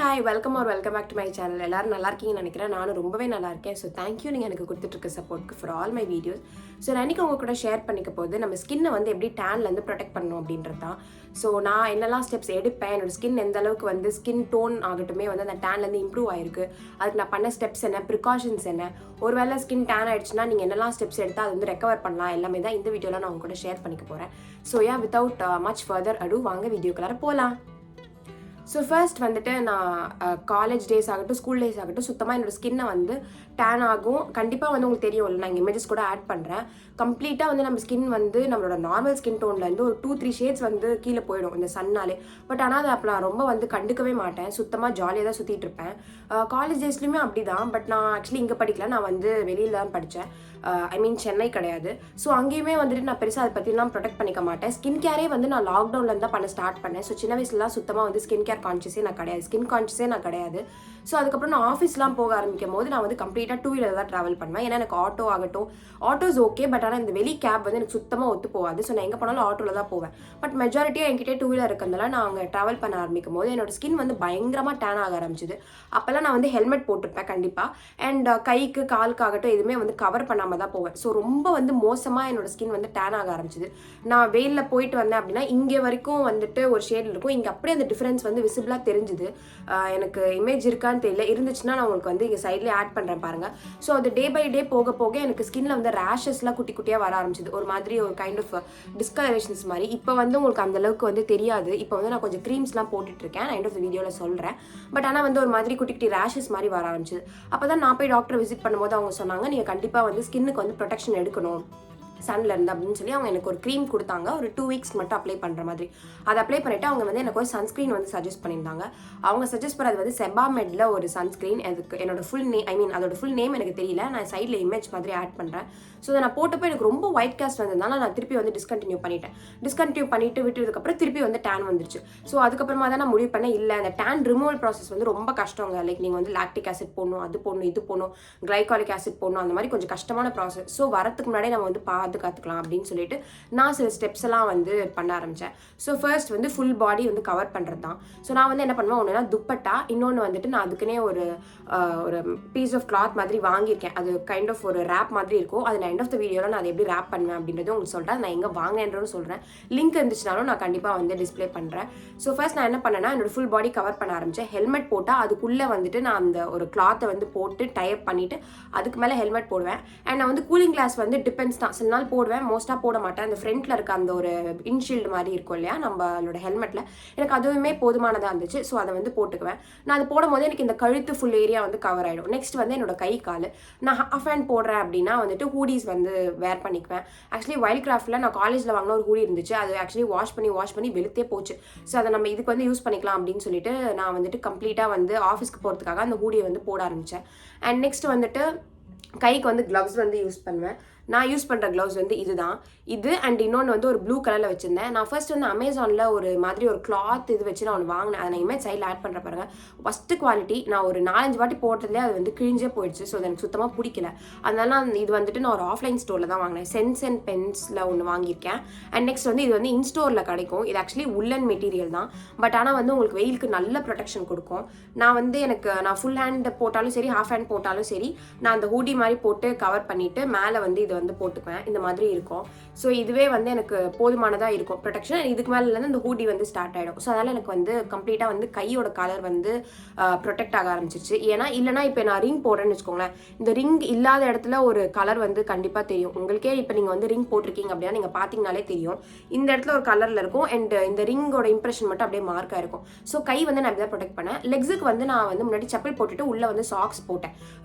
Hi welcome back to my channel. எல்லாரும் நல்லா இருக்கீங்கன்னு நினைக்கிறேன். நானும் ரொம்பவே நல்லா இருக்கேன். ஸோ தேங்க்யூ நீங்கள் எனக்கு கொடுத்துட்ருக்க சப்போர்ட்க்கு for all my videos. So நான் இன்றைக்கி உங்கள் கூட ஷேர் பண்ணிக்க போது நம்ம ஸ்கின்னை வந்து எப்படி டேன்லேருந்து ப்ரொடெக்ட் பண்ணணும் அப்படின்றது தான். ஸோ நான் என்னெல்லாம் ஸ்டெப்ஸ் எடுப்பேன், என்னோடய ஸ்கின் எந்த அளவுக்கு வந்து ஸ்கின் டோன் ஆகட்டுமே வந்து அந்த டேன்லேருந்து இம்ப்ரூவ் ஆயிருக்கு, அதுக்கு நான் பண்ண ஸ்டெப்ஸ் என்ன, ப்ரிகாஷன்ஸ் என்ன, ஒருவேளை ஸ்கின் டேன் ஆயிடுச்சுன்னா நீங்கள் என்னெல்லாம் ஸ்டெப்ஸ் எடுத்தால் அது வந்து ரெக்கவர் பண்ணலாம், எல்லாமே தான் இந்த வீடியோவில் நான் உங்க கூட ஷேர் பண்ணிக்க போகிறேன். ஸோ வித்தவுட் மச் ஃபர்தர் அடு வாங்க வீடியோக்குள்ளார போகலாம். ஸோ ஃபர்ஸ்ட் வந்துட்டு நான் காலேஜ் டேஸ் ஆகட்டும், ஸ்கூல் டேஸ் ஆகட்டும், சுத்தமாக என்னோடய ஸ்கின்னை வந்து டேன் ஆகும். கண்டிப்பாக வந்து உங்களுக்கு தெரியும் இல்லை, நான் இங்கே இமேஜஸ் கூட ஆட் பண்ணுறேன். கம்ப்ளீட்டாக வந்து நம்ம ஸ்கின் வந்து நம்மளோட நார்மல் ஸ்கின் டோன்லேருந்து ஒரு 2-3 ஷேட்ஸ் வந்து கீழே போயிடும் இந்த சன்னாலே. பட் ஆனால் அதை அப்போ நான் ரொம்ப வந்து கண்டுக்கவே மாட்டேன், சுத்தமாக ஜாலியாக தான் சுற்றிட்டு இருப்பேன். காலேஜ் டேஸ்லையுமே அப்படி தான். பட் நான் ஆக்சுவலி இங்கே படிக்கல, நான் வந்து வெளியில் தான் படித்தேன். ஐ மீன் சென்னை கிடையாது. ஸோ அங்கேயுமே வந்துட்டு நான் பெருசாக அதை பற்றிலாம் ப்ரொடெக்ட் பண்ணிக்க மாட்டேன். ஸ்கின் கேரே வந்து நான் லாக்டவுனில் தான் பண்ண ஸ்டார்ட் பண்ணேன். ஸோ சின்ன வயசுலாம் சுத்தமாக வந்து ஸ்கின் கேர் கான்ஷியஸே நான் கிடையாது, ஸ்கின் கான்ஷியஸே நான் கிடையாது. ஸோ அதுக்கப்புறம் நான் ஆஃபீஸ்லாம் போக ஆரம்பிக்கும் போது நான் வந்து கம்ப்ளீட்டாக 2-வீலர் தான் ட்ராவல் பண்ணுவேன். ஏன்னா எனக்கு ஆட்டோ ஆகட்டும், ஆட்டோஸ் ஓகே, பட் ஆனால் இந்த வெளி கேப் வந்து எனக்கு சுத்தமாக ஒத்து போகாது. ஸோ நான் எங்கே போனாலும் ஆட்டோவில் தான் போவேன். பட் மெஜாரிட்டியாக என்கிட்ட 2-வீலர் இருக்கிறதுனால நான் அங்கே ட்ராவல் பண்ண ஆரம்பிக்கும் போது என்னோட ஸ்கின் வந்து பயங்கரமாக டேன் ஆக ஆரம்பிச்சிது. அப்போல்லாம் நான் வந்து ஹெல்மெட் போட்டிருப்பேன் கண்டிப்பாக, அண்ட் கைக்கு காலுக்காகட்டும் எதுவுமே வந்து கவர் பண்ணாமல் தான் போவேன். ஸோ ரொம்ப வந்து மோசமாக என்னோட ஸ்கின் வந்து டேன் ஆக ஆரம்பிச்சிது. நான் வெயிலில் போயிட்டு வந்தேன் அப்படின்னா இங்கே வரைக்கும் வந்துட்டு ஒரு ஷேட் இருக்கும், இங்கே அப்படியே அந்த டிஃப்ரென்ஸ் வந்து விசிபிளாக தெரிஞ்சுது. எனக்கு இமேஜ் இருக்கான்னு தெரியல, இருந்துச்சுன்னா நான் உங்களுக்கு வந்து இங்கே சைட்லேயே ஆட் பண்ணுறேன் பாருங்கள். ஸோ அது டே பை டே போக போக எனக்கு ஸ்கின்ல வந்து ரேஷஸ்லாம் குட்டி குட்டியாக வர ஆரம்பிச்சிது, ஒரு மாதிரி ஒரு கைண்ட் ஆஃப் டிஸ்கலரேஷன்ஸ் மாதிரி. இப்போ வந்து உங்களுக்கு அந்த அளவுக்கு வந்து தெரியாது. இப்போ வந்து நான் கொஞ்சம் க்ரீம்ஸ்லாம் போட்டுட்ருக்கேன், நான் எண்ட் ஆஃப் த வீடியோவில் சொல்கிறேன். பட் ஆனால் வந்து ஒரு மாதிரி குட்டி குட்டி ரேஷஸ் மாதிரி வர ஆரம்பிச்சிது. அப்போ தான் நான் போய் டாக்டர் விசிட் பண்ணும்போது அவங்க சொன்னாங்க, நீங்கள் கண்டிப்பாக வந்து ஸ்கின்னுக்கு வந்து ப்ரொடெக்ஷன் எடுக்கணும் சன்ல இருந்து அப்படின்னு சொல்லி அவங்க எனக்கு ஒரு க்ரீம் கொடுத்தாங்க, ஒரு 2 வீக்ஸ் மட்டும் அப்ளை பண்ணுற மாதிரி. அதை அப்ளை பண்ணிவிட்டு அவங்க வந்து எனக்கு ஒரு சன்ஸ்க்ரீன் வந்து சஜஸ்ட் பண்ணியிருந்தாங்க. அவங்க சஜஸ்ட் பண்ணது வந்து செபாமெட்ல ஒரு சன்ஸ்க்ரீன். அதுக்கு என்னோட ஃபுல் நேம், ஐ மீன் அதோட ஃபுல் நேம் எனக்கு தெரியல, நான் சைடில் இமேஜ் மாதிரி ஆட் பண்ணுறேன். ஸோ அதை நான் போட்டப்போ எனக்கு ரொம்ப ஒயிட் காஸ்ட் வந்ததுனால நான் திருப்பி வந்து டிஸ்கண்டினியூ பண்ணிவிட்டு விட்டதுக்கப்புறம் திருப்பி வந்து டேன் வந்துருச்சு. ஸோ அதுக்கப்புறமா தான் நான் முடிவு பண்ணேன், இல்லை அந்த டேன் ரிமூவல் ப்ராசஸ் வந்து ரொம்ப கஷ்டங்க. லைக் நீங்கள் வந்து லாக்டிக் ஆசிட் போடணும், அது போடணும், இது போடணும், கிளைகாலிக் ஆசிட் போடணும், அந்த மாதிரி கொஞ்சம் கஷ்டமான ப்ராசஸ். ஸோ வரத்துக்கு முன்னாடி நம்ம வந்து பாதுகாத்துக்கலாம் அப்படின்னு சொல்லிட்டு நான் சில ஸ்டெப்ஸ் எல்லாம் வந்து பண்ண ஆரம்பித்தேன். ஸோ ஃபர்ஸ்ட் வந்து ஃபுல் பாடி வந்து கவர் பண்ணுறது தான். ஸோ நான் வந்து என்ன பண்ணுவேன், ஒன்றுனா துப்பட்டா, இன்னொன்று வந்துட்டு நான் அதுக்குன்னே ஒரு பீஸ் ஆஃப் கிளாத் மாதிரி வாங்கியிருக்கேன். அது கைண்ட் ஆஃப் ஒரு ரேப் மாதிரி இருக்கும். அது நான் எண்ட் ஆஃப் த வீடியோவில் நான் அதை எப்படி ரேப் பண்ணுவேன் அப்படின்றத உங்களுக்கு சொல்கிறேன். நான் எங்கே வாங்கினேன்றதும் சொல்கிறேன். லிங்க் இருந்துச்சுனாலும் நான் கண்டிப்பாக வந்து டிஸ்பிளே பண்ணுறேன். ஸோ ஃபர்ஸ்ட் நான் என்ன பண்ணேன்னா, என்னோட ஃபுல் பாடி கவர் பண்ண ஆரம்பித்தேன். ஹெல்மெட் போட்டால் அதுக்குள்ளே வந்துட்டு நான் அந்த ஒரு கிளாத்தை வந்து போட்டு டைப் பண்ணிவிட்டு அதுக்கு மேலே ஹெல்மெட் போடுவேன். அண்ட் நான் வந்து கூலிங் கிளாஸ் வந்து டிபெண்ட்ஸ் தான், சில நாள் போடுவேன், மோஸ்ட்டாக போட மாட்டேன். அந்த ஃப்ரண்ட்டில் இருக்க அந்த ஒரு இன்ஷீல்டு மாதிரி இருக்கும் இல்லையா நம்மளோட ஹெல்மெட்டில், எனக்கு அதுவுமே போதுமானதாக இருந்துச்சு. ஸோ அதை வந்து போட்டுக்குவேன். நான் அது போடும் போது எனக்கு இந்த கழுத்து ஃபுல் ஏரியா வந்து கவர் ஆகிடும். நெக்ஸ்ட் வந்து என்னோட கை கால், நான் ஹாஃப் ஹேண்ட் போடுறேன் அப்படின்னா வந்துட்டு ஹூடிஸ் வந்து வேர் பண்ணிக்குவேன். ஆக்சுவலி வைல்ட் கிராஃப்டில் நான் காலேஜில் வாங்கின ஒரு ஹூடி இருந்துச்சு, அது ஆக்சுவலி வாஷ் பண்ணி வெளுத்தே போச்சு. ஸோ அதை நம்ம இதுக்கு வந்து யூஸ் பண்ணிக்கலாம் அப்படின்னு சொல்லிட்டு நான் வந்துட்டு கம்ப்ளீட்டாக வந்து ஆஃபீஸ்க்கு போகிறதுக்காக அந்த ஹூடியை வந்து போட ஆரம்பித்தேன். அண்ட் நெக்ஸ்ட் வந்துட்டு கைக்கு வந்து க்ளவுஸ் வந்து யூஸ் பண்ணுவேன். நான் யூஸ் பண்ணுற க்ளவுஸ் வந்து இது அண்ட் இன்னொன்று வந்து ஒரு ப்ளூ கலரில் வச்சுருந்தேன். நான் ஃபர்ஸ்ட் வந்து அமேசானில் ஒரு மாதிரி ஒரு கிளாத் இது வச்சு நான் ஒன்று வாங்கினேன். அதை நான் இமேஜ் சைடில் ஆட் பண்ணுற பாருங்க. ஃபஸ்ட்டு குவாலிட்டி, நான் ஒரு 4-5 வாட்டி போட்டதுலேயே அது வந்து கிழிஞ்சே போயிடுச்சு. ஸோ அது எனக்கு சுத்தமாக பிடிக்கல. அதனால இது வந்துட்டு நான் ஒரு ஆஃப்லைன் ஸ்டோரில் தான் வாங்கினேன். சென்ஸ் அண்ட் பென்ஸில் ஒன்று வாங்கியிருக்கேன். அண்ட் நெக்ஸ்ட் வந்து இது வந்து இன்ஸ்டோரில் கிடைக்கும். இது ஆக்சுவலி உள்ளன் மெட்டீரியல் தான். பட் ஆனால் வந்து உங்களுக்கு வெயிலுக்கு நல்ல ப்ரொடெக்ஷன் கொடுக்கும். நான் வந்து நான் ஃபுல் ஹேண்ட் போட்டாலும் சரி, ஹாஃப் ஹேண்ட் போட்டாலும் சரி, நான் அந்த ஹூடி மாதிரி போட்டு கவர் பண்ணிவிட்டு மேலே வந்து இது வந்து போட்டுக்குவேன். இந்த மாதிரி இருக்கும். ஸோ இதுவே வந்து எனக்கு போதுமானதாக இருக்கும் ப்ரொடெக்ஷன். இதுக்கு மேலேருந்து இந்த ஹூடி வந்து ஸ்டார்ட் ஆகிடும். ஸோ அதனால் எனக்கு வந்து கம்ப்ளீட்டாக வந்து கையோட கலர் வந்து ப்ரொடெக்ட் ஆக ஆரம்பிச்சிருச்சு. ஏன்னா இல்லைனா இப்போ நான் ரிங் போடுறேன்னு வச்சுக்கோங்களேன், இந்த ரிங் இல்லாத இடத்துல ஒரு கலர் வந்து கண்டிப்பாக தெரியும் உங்களுக்கே. இப்போ நீங்கள் வந்து ரிங் போட்டிருக்கீங்க அப்படின்னா நீங்கள் பார்த்தீங்கனாலே தெரியும், இந்த இடத்துல ஒரு கலரில் இருக்கும் அண்ட் இந்த ரிங்கோட இம்ப்ரெஷன் மட்டும் அப்படியே மார்க்காக இருக்கும். ஸோ கை வந்து நான் அப்படி தான் ப்ரொடெக்ட் பண்ணேன். லெக்ஸுக்கு வந்து நான் வந்து முன்னாடி செப்பல் போட்டுட்டு உள்ளே வந்து சாக்ஸ் போட்டேன்.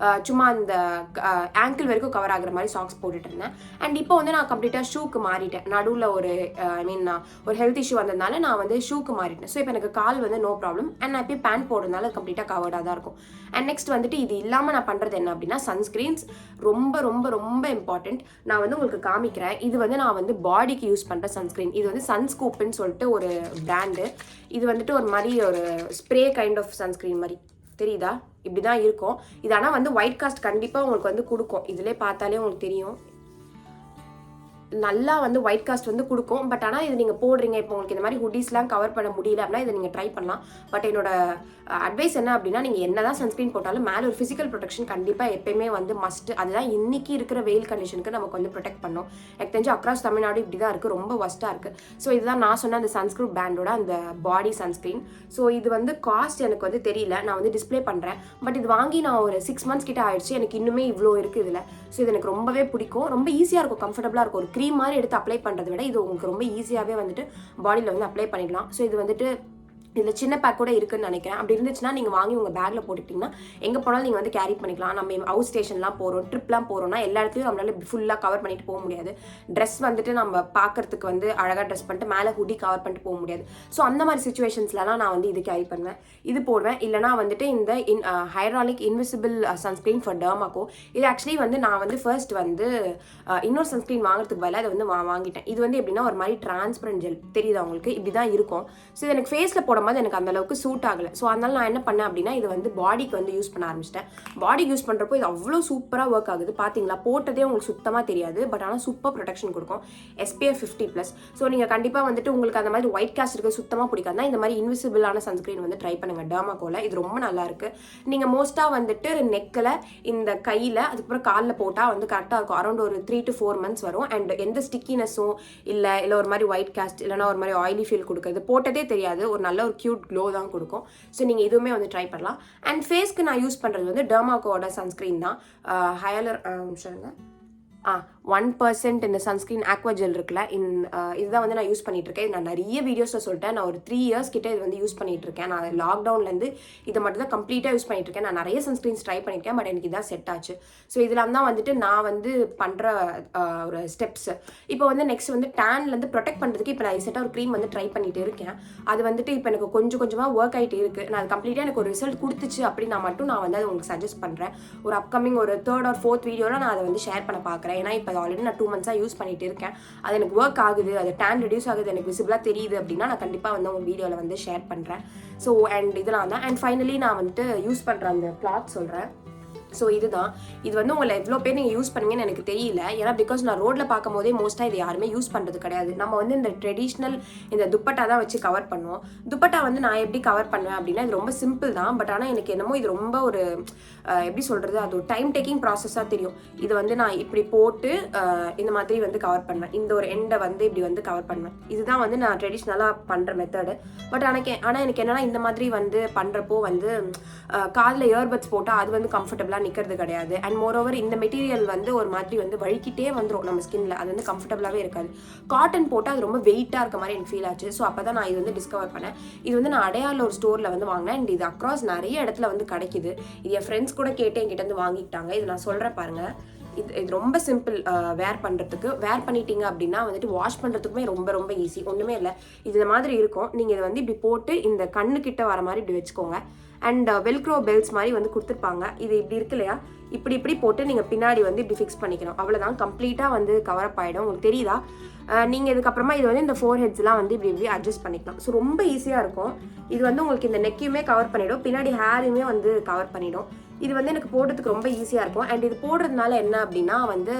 சும்மா அந்த ஆங்கிள் வரைக்கும் கவர் ஆகிற மாதிரி சாக்ஸ் போட்டுட்டு இருந்தேன். அண்ட் இப்போ வந்து நான் கம்ப்ளீட்டாக ஷூக்கு மாறிட்டேன். நடுவில் ஒரு ஒரு ஹெல்த் இஷ்யூ வந்ததுனால நான் வந்து ஷூக்கு மாறிட்டேன். ஸோ இப்போ எனக்கு கால் வந்து நோ ப்ராப்ளம். அண்ட் நான் இப்போ பேண்ட் போடுறதுனால கம்ப்ளீட்டாக கவர்டாக தான் இருக்கும். அண்ட் நெக்ஸ்ட் வந்துட்டு இது இல்லாமல் நான் பண்ணுறது என்ன அப்படின்னா, சன்ஸ்க்ரீன்ஸ் ரொம்ப ரொம்ப ரொம்ப இம்பார்ட்டண்ட். நான் வந்து உங்களுக்கு காமிக்கிறேன். இது வந்து நான் வந்து பாடிக்கு யூஸ் பண்ணுற சன்ஸ்க்ரீன். இது வந்து சன்ஸ்கூப்னு சொல்லிட்டு ஒரு பிராண்டு. இது வந்துட்டு ஒரு மாதிரி ஒரு ஸ்ப்ரே கைண்ட் ஆஃப் சன்ஸ்க்ரீன் மாதிரி தெரியுதா, இப்படி தான் இருக்கும் இது. ஆனால் வந்து ஒயிட் காஸ்ட் கண்டிப்பாக உங்களுக்கு வந்து கொடுக்கும். இதிலே பார்த்தாலே உங்களுக்கு தெரியும். நல்லா வந்து ஒயிட் காஸ்ட் வந்து கொடுக்கும். பட் ஆனால் இது நீங்கள் போடுறீங்க, இப்போ உங்களுக்கு இந்த மாதிரி ஹுடிஸ்லாம் கவர் பண்ண முடியல அப்படின்னா இதை நீங்கள் ட்ரை பண்ணலாம். பட் என்னோட அட்வைஸ் என்ன அப்படின்னா, நீங்கள் என்ன தான் சன்ஸ்க்ரீன் போட்டாலும் மேலே ஒரு ஃபிசிக்கல் ப்ரொடெக்ஷன் கண்டிப்பாக எப்பயுமே வந்து மஸ்ட். அதுதான் இன்றைக்கி இருக்கிற வெயில் கண்டிஷனுக்கு நமக்கு வந்து ப்ரொடெக்ட் பண்ணும். எனக்கு தெரிஞ்சு அக்ராஸ் தமிழ்நாடு இப்படி தான் இருக்குது, ரொம்ப ஒஸ்ட்டாக இருக்குது. ஸோ இதுதான் நான் சொன்ன அந்த சன்ஸ்க்ரீன் பிராண்டோட அந்த பாடி சன்ஸ்க்ரீன். ஸோ இது வந்து காஸ்ட் எனக்கு வந்து தெரியல, நான் வந்து டிஸ்பிளே பண்ணுறேன். பட் இது வாங்கி நான் ஒரு 6 months கிட்ட ஆயிடுச்சு. எனக்கு இன்னுமே இவ்வளோ இருக்குது இதில். ஸோ இது எனக்கு ரொம்பவே பிடிக்கும், ரொம்ப ஈஸியாக இருக்கும், கம்ஃபர்டபுளாக இருக்கும். ஒரு க்ரீம் மாதிரி எடுத்து அப்ளை பண்ணுறதை விட இது உங்களுக்கு ரொம்ப ஈஸியாகவே வந்துட்டு பாடியில் வந்து அப்ளை பண்ணிடலாம். ஸோ இது வந்துட்டு இதில் சின்ன பேக் கூட இருக்குன்னு நினைக்கிறேன். அப்படி இருந்துச்சுன்னா நீங்கள் வாங்கி உங்கள் பேக்கில் போட்டுக்கிட்டிங்கன்னா எங்கே போனாலும் நீங்கள் வந்து கேரி பண்ணிக்கலாம். நம்ம ஹவுஸ் ஸ்டேஷன்லாம் போகிறோம், ட்ரிப்லாம் போகிறோம்னா எல்லா இடத்துலையும் நம்மளால ஃபுல்லாக கவர் பண்ணிட்டு போக முடியாது. ட்ரெஸ் வந்துட்டு நம்ம பார்க்கறதுக்கு வந்து அழகாக ட்ரெஸ் பண்ணிட்டு மேலே ஹுடி கவர் பண்ணிட்டு போக முடியாது. ஸோ அந்த மாதிரி சுச்சுவேஷன்ஸ்லாம் நான் வந்து இது கேரி பண்ணுவேன், இது போடுவேன். இல்லைனா வந்துட்டு இந்த ஹைட்ராலிக் இன்விசிபிள் சன்ஸ்க்ரீன் ஃபார் டர்மாக்கோ. இது ஆக்சுவலி வந்து நான் வந்து ஃபர்ஸ்ட் வந்து இன்னொரு சன்ஸ்க்ரீன் வாங்குறதுக்கு பதிலாக அதை வந்து வாங்கிட்டேன். இது வந்து எப்படின்னா ஒரு மாதிரி டிரான்ஸ்பரண்ட் ஜெல் தெரியுது அவங்களுக்கு, இப்படி தான் இருக்கும். ஸோ இது எனக்கு ஃபேஸில் போட போது எனக்கு அந்த அளவுக்கு சூட் ஆகலை. ஸோ அதனால நான் என்ன பண்ணேன் அப்படின்னா இது வந்து பாடிக்கு வந்து யூஸ் பண்ண ஆரம்பிச்சிட்டேன். பாடிக்கு யூஸ் பண்ணுறப்போ இது அவ்வளோ சூப்பராக ஒர்க் ஆகுது. பார்த்தீங்களா, போட்டதே உங்களுக்கு சுத்தமாக தெரியாது. பட் ஆனால் சூப்பர் ப்ரொடெக்ஷன் கொடுக்கும், SPF 50+. ஸோ நீங்கள் கண்டிப்பாக வந்துட்டு உங்களுக்கு அந்த மாதிரி ஒயிட் காஸ்ட் இருக்குது சுத்தமாக பிடிக்காதுனா இந்த மாதிரி இன்விசிபிளான சன்ஸ்க்ரீன் வந்து ட்ரை பண்ணுங்கள் டர்மாக்கோல. இது ரொம்ப நல்லா இருக்கு. நீங்கள் மோஸ்ட்டாக வந்துட்டு நெக்கில், இந்த கையில், அதுக்கப்புறம் காலில் போட்டால் வந்து கரெக்டாக இருக்கும். அரௌண்ட் ஒரு 3 to 4 months வரும். அண்ட் எந்த ஸ்டிக்கினஸும் இல்லை ஒரு மாதிரி ஒயிட் காஸ்ட் இல்லைனா ஒரு மாதிரி ஆயிலி ஃபீல் கொடுக்குறது போட்டதே தெரியாது. ஒரு நல்ல ஒரு கியூட் க்ளோ தான் கொடுக்கும். ஸோ நீங்கள் இதுவுமே வந்து ட்ரை பண்ணலாம். அண்ட் ஃபேஸ்க்கு நான் யூஸ் பண்ணுறது வந்து டர்மாக்கோட சன்ஸ்க்ரீன் தான். ஹைலர் 1% இந்த சன்ஸ்க்ரீன் ஆக்வா ஜெல் இருக்குல்ல, இதுதான் வந்து நான் யூஸ் பண்ணிட்டு இருக்கேன். நான் நிறைய வீடியோஸில் சொல்லிட்டேன், நான் ஒரு 3 years கிட்ட இது வந்து யூஸ் பண்ணிட்டு இருக்கேன். நான் லாக்டவுன்லேருந்து இதை மட்டும் தான் கம்ப்ளீட்டாக யூஸ் பண்ணிட்டு இருக்கேன். நான் நிறைய சன்ஸ்க்ரீன்ஸ் ட்ரை பண்ணியிருக்கேன், பட் எனக்கு இதான் செட் ஆச்சு. ஸோ இதெல்லாம் தான் வந்துட்டு நான் வந்து பண்ணுற ஒரு ஸ்டெப்ஸ். இப்போ வந்து நெக்ஸ்ட் வந்து டேன்லேருந்து ப்ரொடெக்ட் பண்ணுறதுக்கு இப்போ நான் ரீசெண்டாக ஒரு க்ரீம் வந்து ட்ரை பண்ணிட்டு இருக்கேன். அது வந்துட்டு இப்போ எனக்கு கொஞ்சம் கொஞ்சமாக ஒர்க் ஆகிட்டு இருக்குது. நான் அது கம்ப்ளீட்டாக எனக்கு ஒரு ரிசல்ட் கொடுத்துச்சு அப்படின்னா மட்டும் நான் வந்து அதை உங்களுக்கு சஜஸ்ட் பண்ணுறேன். ஒரு அப்கமிங் ஒரு 3rd or 4th வீடியோவில் நான் அதை வந்து ஷேர் பண்ண பார்க்குறேன். ஏன்னா இப்போ ஆல்ரெடி நான் 2 months யூஸ் பண்ணிட்டு இருக்கேன். அது எனக்கு ஒர்க் ஆகுது, அது டேன் ரெடியூஸ் ஆகுது, எனக்கு விசிபிளாக தெரியுது அப்படின்னா நான் கண்டிப்பாக வந்து உங்கள் வீடியோவில் வந்து ஷேர் பண்ணுறேன். ஸோ அண்ட் இதெல்லாம் தான். அண்ட் ஃபைனலி நான் வந்துட்டு யூஸ் பண்ணுற அந்த கிளாத் சொல்கிறேன். ஸோ இதுதான். இது வந்து உங்களை எவ்வளோ பேர் நீங்கள் யூஸ் பண்ணுவீங்கன்னு எனக்கு தெரியல. ஏன்னா பிகாஸ் நான் ரோட்டில் பார்க்கும் போதே மோஸ்ட்டாக இது யாருமே யூஸ் பண்ணுறது கிடையாது. நம்ம வந்து இந்த ட்ரெடிஷ்னல் இந்த துப்பட்டா தான் வச்சு கவர் பண்ணுவோம். துப்பட்டா வந்து நான் எப்படி கவர் பண்ணுவேன் அப்படின்னா இது ரொம்ப சிம்பிள் தான். பட் ஆனால் எனக்கு என்னமோ இது ரொம்ப ஒரு எப்படி சொல்கிறது, அது ஒரு டைம் டேக்கிங் ப்ராசஸாக தெரியும். இது வந்து நான் இப்படி போட்டு இந்த மாதிரி வந்து கவர் பண்ணுவேன். இந்த ஒரு எண்டை வந்து இப்படி வந்து கவர் பண்ணுவேன். இதுதான் வந்து நான் ட்ரெடிஷ்னலாக பண்ணுற மெத்தடு. பட் ஆனால் எனக்கு என்னென்னா இந்த மாதிரி வந்து பண்ணுறப்போ வந்து காதில் இயர்பட்ஸ் போட்டால் அது வந்து கம்ஃபர்டபுளாக நிற்கிறது கிடையாது. அண்ட் மோரோவர் இந்த மெட்டீரியல் வந்து ஒரு மாதிரி வந்து வழுக்கிட்டே வந்துடும் நம்ம ஸ்கின்ல. அது வந்து கம்ஃபர்டபுளாகவே இருக்காது. காட்டன் போட்டால் அது ரொம்ப வெயிட்டாக இருக்க மாதிரி எனக்கு ஃபீல் ஆச்சு. ஸோ அப்போ தான் நான் இது வந்து டிஸ்கவர் பண்ணேன். இது வந்து நான் அடையாள ஒரு ஸ்டோரில் வந்து வாங்கினேன். அண்ட் இது அக்ராஸ் நிறைய இடத்துல வந்து கிடைக்குது. இது என் ஃப்ரெண்ட்ஸ் கூட கேட்டு என்கிட்ட வந்து வாங்கிக்கிட்டாங்க. இது நான் சொல்கிறேன் பாருங்கள். இது ரொம்ப சிம்பிள் வேர் பண்ணுறதுக்கு. வேர் பண்ணிட்டீங்க அப்படின்னா வந்துட்டு வாஷ் பண்ணுறதுக்குமே ரொம்ப ரொம்ப ஈஸி. ஒன்றுமே இல்லை, இது மாதிரி இருக்கும். நீங்கள் இதை வந்து இப்படி போட்டு இந்த கண்ணுக்கிட்ட வர மாதிரி இப்படி வச்சுக்கோங்க. அண்ட் வெல்க்ரோ பெல்ஸ் மாதிரி வந்து கொடுத்துருப்பாங்க. இது இப்படி இருக்கு இல்லையா, இப்படி போட்டு நீங்கள் பின்னாடி வந்து இப்படி ஃபிக்ஸ் பண்ணிக்கணும். அவ்வளோதான், கம்ப்ளீட்டாக வந்து கவரப் ஆகிடும். உங்களுக்கு தெரியுதா? நீங்கள் இதுக்கப்புறமா இது வந்து இந்த 4 headsலாம் வந்து இப்படி அட்ஜஸ்ட் பண்ணிக்கலாம். ஸோ ரொம்ப ஈஸியாக இருக்கும். இது வந்து உங்களுக்கு இந்த நெக்கையுமே கவர் பண்ணிடும், பின்னாடி ஹேரையுமே வந்து கவர் பண்ணிடும். இது வந்து எனக்கு போடுறதுக்கு ரொம்ப ஈஸியாக இருக்கும். அண்ட் இது போடுறதுனால என்ன அப்படின்னா வந்து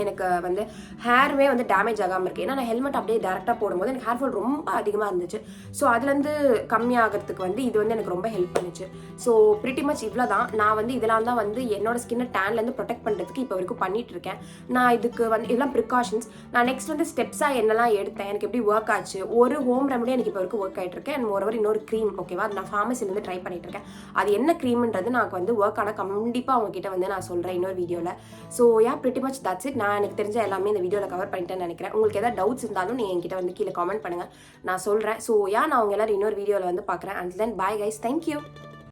எனக்கு வந்து ஹேருமே வந்து டேமேஜ் ஆகாமல் இருக்குது. ஏன்னா நான் ஹெல்மெட் அப்படியே டேரெக்டாக போடும்போது எனக்கு ஹேர் ஃபால் ரொம்ப அதிகமாக இருந்துச்சு. ஸோ அதுலேருந்து கம்மியாகிறதுக்கு வந்து இது வந்து எனக்கு ரொம்ப ஹெல்ப் பண்ணுச்சு. ஸோ பிரிட்டி மச் இவ்வளோ தான். நான் வந்து இதெல்லாம் தான் வந்து என்னோட ஸ்கின்னை டேன்லேருந்து ப்ரொடெக்ட் பண்ணுறதுக்கு இப்போ வரைக்கும் பண்ணிகிட்டு இருக்கேன். நான் இதுக்கு வந்து இதெல்லாம் ப்ரிகாஷன்ஸ். நான் நெக்ஸ்ட் வந்து ஸ்டெப்ஸாக என்னெல்லாம் எடுத்தேன், எனக்கு எப்படி ஒர்க் ஆச்சு, ஒரு ஹோம் ரெமடி எனக்கு இப்போ வரைக்கும் ஒர்க் ஆகிட்டு இருக்கேன். அண்ட் மோரோவர் இன்னொரு க்ரீம், ஓகேவா, அது நான் ஃபார்மசிலேருந்து ட்ரை பண்ணிட்டு இருக்கேன். அது என்ன க்ரீம்ன்றது நான் வந்து ஒர்க் ஆனால் கண்டிப்பாக அவங்ககிட்ட வந்து நான் சொல்கிறேன் இன்னொரு வீடியோவில். So pretty much that's it. நான் எனக்கு தெரிஞ்ச எல்லாமே இந்த வீடியோவில் கவர் பண்ணிட்டேன்னு நினைக்கிறேன். உங்களுக்கு ஏதாவது டவுட்ஸ் இருந்தாலும் நீங்கள் என்கிட்ட வந்து கீழே கமெண்ட் பண்ணுங்கள், நான் சொல்கிறேன். ஸோ நான் உங்க எல்லாரும் இன்னொரு வீடியோவில் வந்து பார்க்குறேன். And then bye guys, thank you.